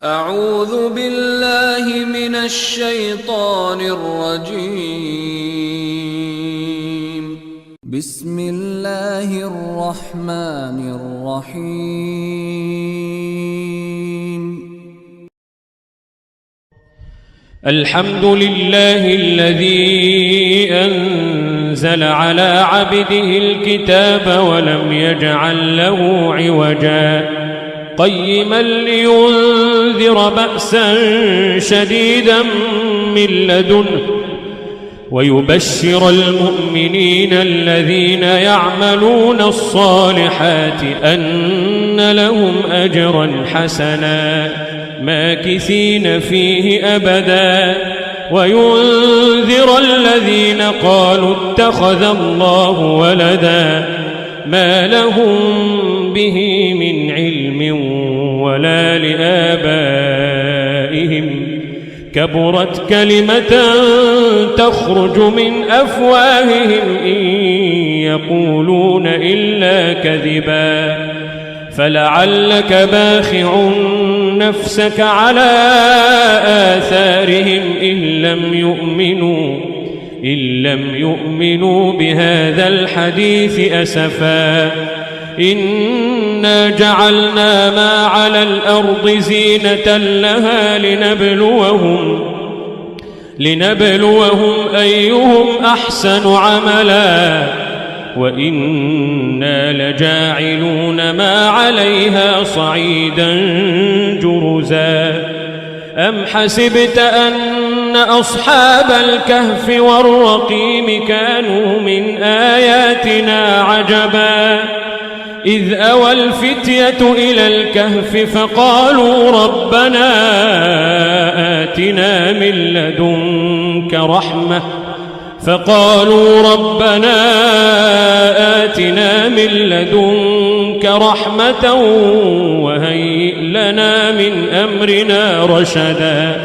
أعوذ بالله من الشيطان الرجيم. بسم الله الرحمن الرحيم. الحمد لله الذي أنزل على عبده الكتاب ولم يجعل له عوجا قيما لينذر بأسا شديدا من لدنه ويبشر المؤمنين الذين يعملون الصالحات أن لهم أجرا حسنا ماكثين فيه أبدا وينذر الذين قالوا اتخذ الله ولدا ما لهم به من علم ولا لآبائهم كبرت كلمة تخرج من أفواههم إن يقولون إلا كذبا فلعلك باخع نفسك على آثارهم إن لم يؤمنوا بهذا الحديث أسفا إنا جعلنا ما على الأرض زينة لها لنبلوهم أيهم أحسن عملا وإنا لجاعلون ما عليها صعيدا جرزا أم حسبت أن أصحاب الكهف والرقيم كانوا من آياتنا عجبا إذ أوى الفتية إلى الكهف فقالوا ربنا آتنا من لدنك رحمة وهيئ لنا من أمرنا رشدا